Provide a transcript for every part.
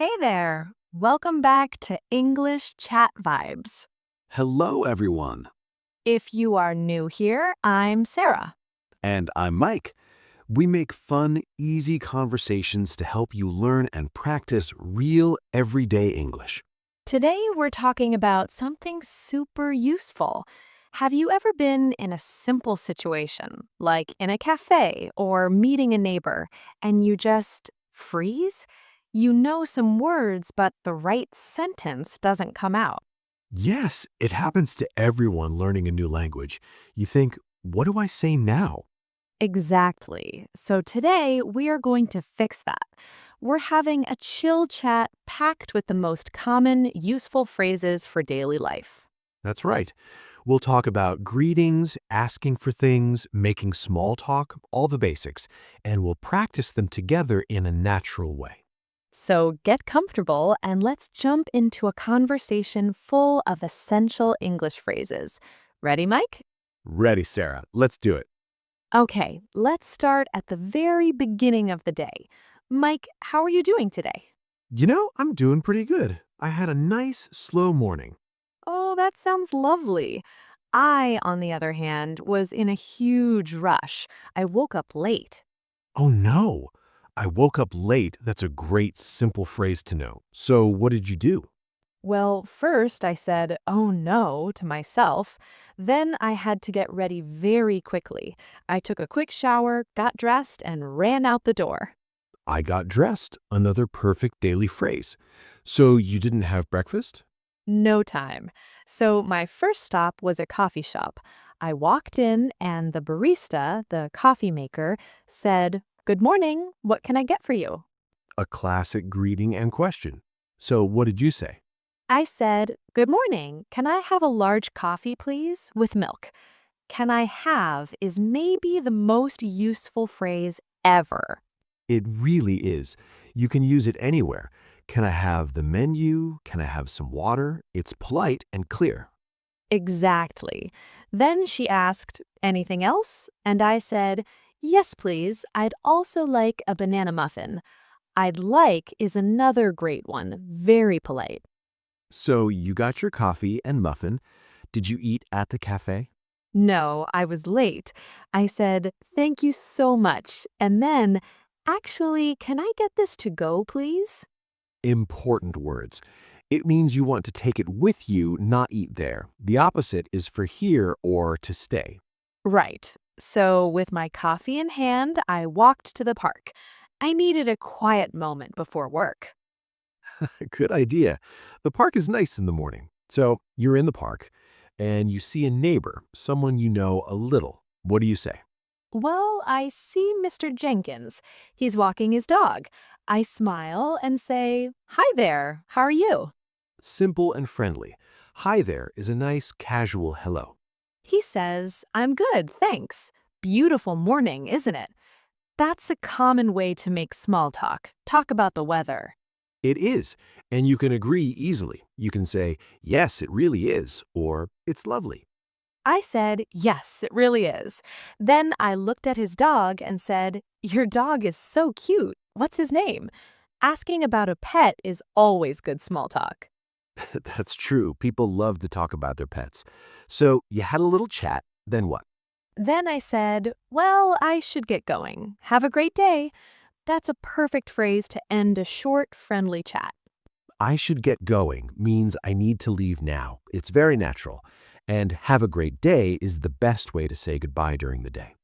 Hey there! Welcome back to English Chat Vibes. Hello, everyone. If you are new here, I'm Sarah. And I'm Mike. We make fun, easy conversations to help you learn and practice real, everyday English. Today we're talking about something super useful. Have you ever been in a simple situation, like in a cafe or meeting a neighbor, and you just freeze? You know some words, but the right sentence doesn't come out. Yes, it happens to everyone learning a new language. You think, what do I say now? Exactly. So today we are going to fix that. We're having a chill chat packed with the most common, useful phrases for daily life. That's right. We'll talk about greetings, asking for things, making small talk, all the basics, and we'll practice them together in a natural way. So get comfortable and let's jump into a conversation full of essential English phrases. Ready, Mike? Ready, Sarah. Let's do it. Okay, let's start at the very beginning of the day. Mike, how are you doing today? I'm doing pretty good. I had a nice, slow morning. Oh, that sounds lovely. I, on the other hand, was in a huge rush. I woke up late. Oh no, I woke up late. That's a great, simple phrase to know. So, what did you do? Well, first I said, oh no, to myself. Then I had to get ready very quickly. I took a quick shower, got dressed, and ran out the door. I got dressed. Another perfect daily phrase. So, you didn't have breakfast? No time. So my first stop was a coffee shop. I walked in, and the barista, the coffee maker, said, "Good morning. What can I get for you?" A classic greeting and question. So, what did you say? I said, "Good morning. Can I have a large coffee, please, with milk?" Can I have is maybe the most useful phrase ever. It really is. You can use it anywhere. Can I have the menu? Can I have some water? It's polite and clear. Exactly. Then she asked, "Anything else?" And I said, "Yes, please. I'd also like a banana muffin." "I'd like" is another great one, very polite. So, you got your coffee and muffin. Did you eat at the cafe? No, I was late. I said, "Thank you so much." And then, "Actually, can I get this to go, please?" Important words. It means you want to take it with you, not eat there. The opposite is for here or to stay. Right. So, with my coffee in hand, I walked to the park. I needed a quiet moment before work. Good idea. The park is nice in the morning. So you're in the park and you see a neighbor, someone you know a little. What do you say? Well, I see Mr. Jenkins. He's walking his dog. I smile and say, "Hi there, how are you?" Simple and friendly. Hi there is a nice casual hello. He says, "I'm good, thanks. Beautiful morning, isn't it?" That's a common way to make small talk. Talk about the weather. It is, and you can agree easily. You can say, yes, it really is, or it's lovely. I said, "Yes, it really is." Then I looked at his dog and said, "Your dog is so cute. What's his name?" Asking about a pet is always good small talk. That's true. People love to talk about their pets. So you had a little chat, then what? Then I said, "Well, I should get going. Have a great day." That's a perfect phrase to end a short, friendly chat. I should get going means I need to leave now. It's very natural. And have a great day is the best way to say goodbye during the day.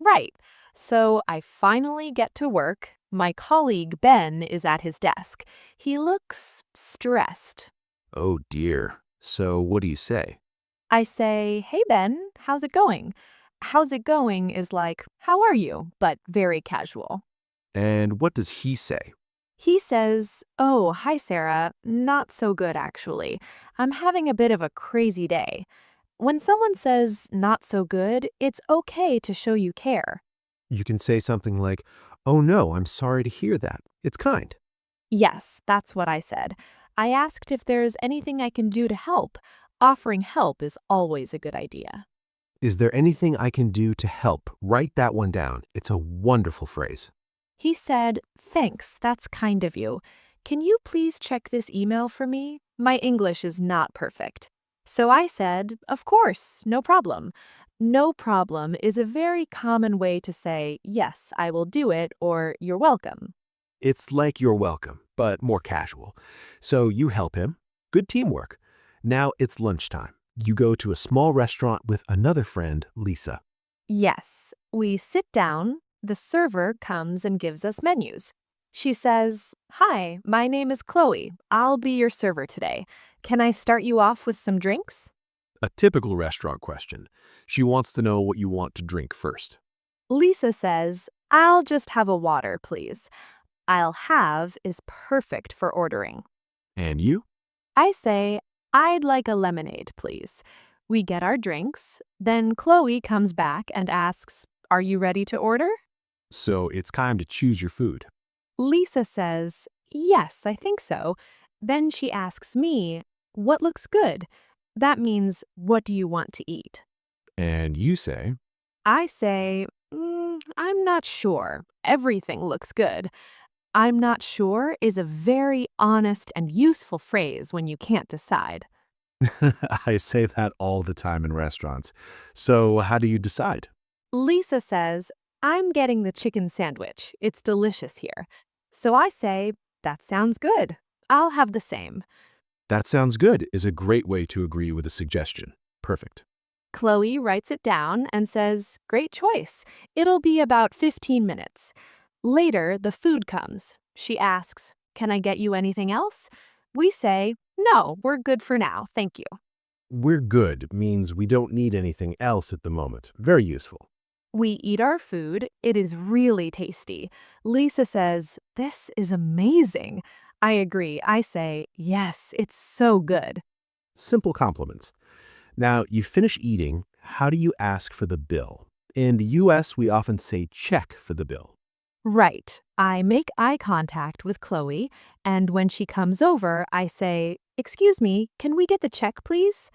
Right. So I finally get to work. My colleague, Ben, is at his desk. He looks stressed. Oh dear. So what do you say? I say, "Hey, Ben, how's it going?" "How's it going" is like, "How are you?" but very casual. And what does he say? He says, "Oh, hi, Sarah. Not so good, actually. I'm having a bit of a crazy day." When someone says not so good, it's okay to show you care. You can say something like, oh no, I'm sorry to hear that. It's kind. Yes, that's what I said. I asked if there's anything I can do to help. Offering help is always a good idea. Is there anything I can do to help? Write that one down. It's a wonderful phrase. He said, "Thanks, that's kind of you. "Can you please check this email for me? My English is not perfect." So I said, "Of course, no problem." No problem is a very common way to say, "Yes, I will do it," or "You're welcome." It's like you're welcome, but more casual. So you help him. Good teamwork. Now it's lunchtime. You go to a small restaurant with another friend, Lisa. Yes, we sit down. The server comes and gives us menus. She says, "Hi, my name is Chloe. I'll be your server today. Can I start you off with some drinks?" A typical restaurant question. She wants to know what you want to drink first. Lisa says, "I'll just have a water, please." "I'll have" is perfect for ordering. And you? I say, "I'd like a lemonade, please." We get our drinks. Then Chloe comes back and asks, "Are you ready to order?" So it's time to choose your food. Lisa says, "Yes, I think so." Then she asks me, "What looks good?" That means, "What do you want to eat?" And you say, I say, "I'm not sure. Everything looks good." "I'm not sure" is a very honest and useful phrase when you can't decide. I say that all the time in restaurants. So how do you decide? Lisa says, "I'm getting the chicken sandwich. It's delicious here." So I say, "That sounds good. I'll have the same." That sounds good is a great way to agree with a suggestion. Perfect. Chloe writes it down and says, "Great choice. It'll be about 15 minutes." Later, the food comes. She asks, "Can I get you anything else?" We say, "No, we're good for now. Thank you." We're good means we don't need anything else at the moment. Very useful. We eat our food. It is really tasty. Lisa says, "This is amazing." I agree. I say, "Yes, it's so good." Simple compliments. Now, you finish eating, how do you ask for the bill? In the US, we often say check for the bill. Right. I make eye contact with Chloe, and when she comes over, I say, "Excuse me, can we get the check, please?"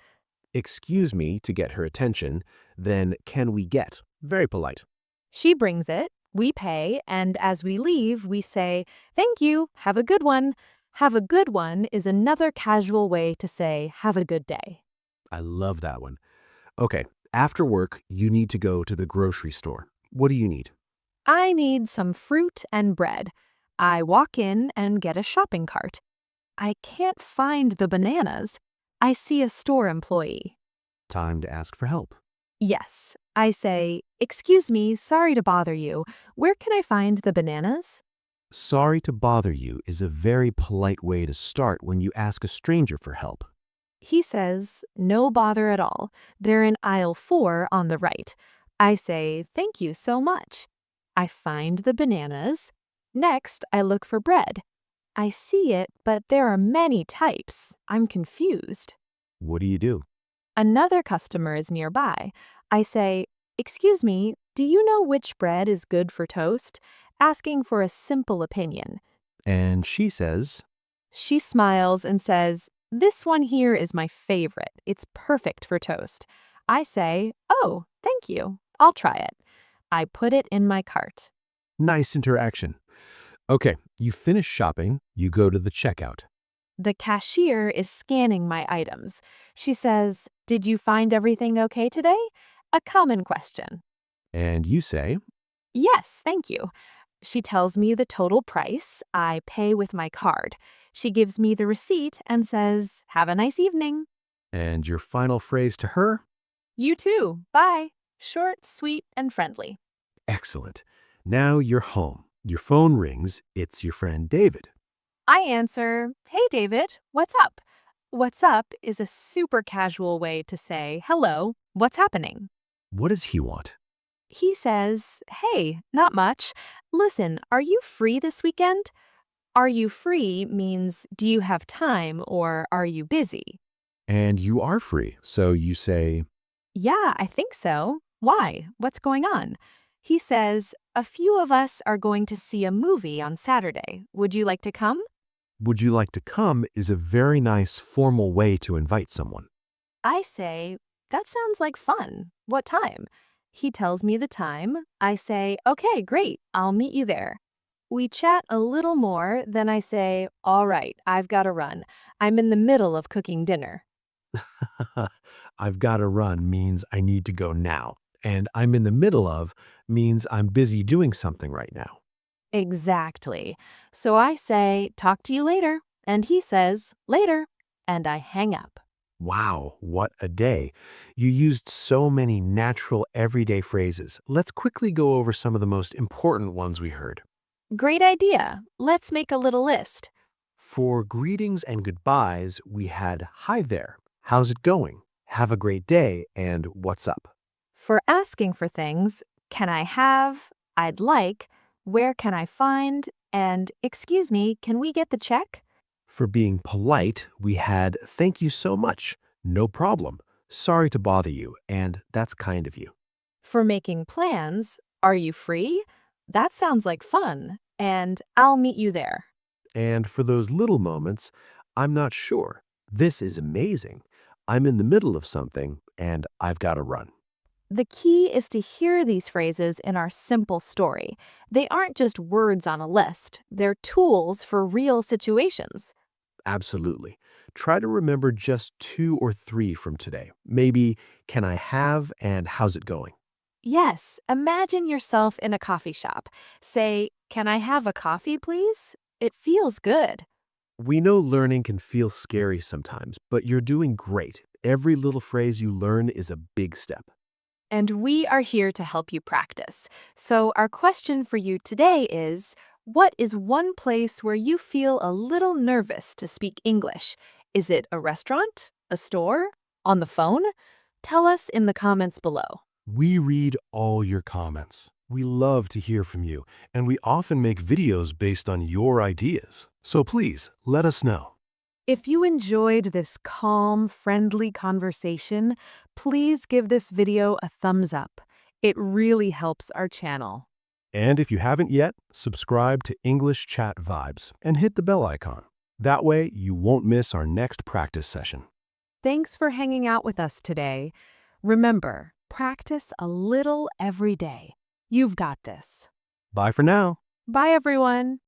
Excuse me to get her attention, then can we get? Very polite. She brings it, we pay, and as we leave, we say, "Thank you, have a good one." Have a good one is another casual way to say, "Have a good day." I love that one. Okay, after work, you need to go to the grocery store. What do you need? I need some fruit and bread. I walk in and get a shopping cart. I can't find the bananas. I see a store employee. Time to ask for help. Yes, I say, "Excuse me, sorry to bother you. Where can I find the bananas?" Sorry to bother you is a very polite way to start when you ask a stranger for help. He says, "No bother at all. They're in aisle 4 on the right." I say, "Thank you so much." I find the bananas. Next, I look for bread. I see it, but there are many types. I'm confused. What do you do? Another customer is nearby. I say, "Excuse me, do you know which bread is good for toast?" Asking for a simple opinion. And she says, She smiles and says, "This one here is my favorite. It's perfect for toast." I say, "Oh, thank you. I'll try it." I put it in my cart. nice interaction. Okay, you finish shopping, you go to the checkout. The cashier is scanning my items. She says, "Did you find everything okay today?" A common question. And you say, "Yes, thank you." She tells me the total price. I pay with my card. She gives me the receipt and says, "Have a nice evening." and your final phrase to her? You too. Bye. Short, sweet, and friendly. Excellent. Now you're home. Your phone rings. It's your friend David. I answer, "Hey, David, what's up?" "What's up" is a super casual way to say, "Hello, what's happening?" What does he want? He says, "Hey, not much. Listen, are you free this weekend?" "Are you free" means, "Do you have time?" or "Are you busy?" And you are free. So you say, "Yeah, I think so." "Why? What's going on?" He says, "A few of us are going to see a movie on Saturday. Would you like to come?" would you like to come is a very nice formal way to invite someone. I say, "That sounds like fun. What time?" He tells me the time. I say, "Okay, great. I'll meet you there." We chat a little more, then I say, "All right, I've got to run. I'm in the middle of cooking dinner." I've got to run means I need to go now. And I'm in the middle of means I'm busy doing something right now. Exactly. So I say, "Talk to you later." And he says, "Later." And I hang up. Wow, what a day. You used so many natural everyday phrases. Let's quickly go over some of the most important ones we heard. Great idea. Let's make a little list. For greetings and goodbyes, we had hi there, how's it going, have a great day, and what's up. For asking for things, "Can I have?" "I'd like." "Where can I find?" And "Excuse me, can we get the check?" For being polite, we had thank you so much, no problem, sorry to bother you, and that's kind of you. For making plans, "Are you free?" "That sounds like fun." And "I'll meet you there." And for those little moments, I'm not sure. This is amazing. I'm in the middle of something and I've got to run. The key is to hear these phrases in our simple story. They aren't just words on a list, they're tools for real situations. Absolutely. Try to remember just two or three from today. Maybe, can I have and how's it going? Yes, imagine yourself in a coffee shop. Say, "Can I have a coffee, please?" It feels good. We know learning can feel scary sometimes, but you're doing great. Every little phrase you learn is a big step. And we are here to help you practice. So, our question for you today is, what is one place where you feel a little nervous to speak English? Is it a restaurant? A store? On the phone? Tell us in the comments below. We read all your comments. We love to hear from you, and we often make videos based on your ideas. So please, let us know. If you enjoyed this calm, friendly conversation, please give this video a thumbs up. It really helps our channel. And if you haven't yet, subscribe to English Chat Vibes and hit the bell icon. That way, you won't miss our next practice session. Thanks for hanging out with us today. Remember, practice a little every day. You've got this. Bye for now. Bye, everyone.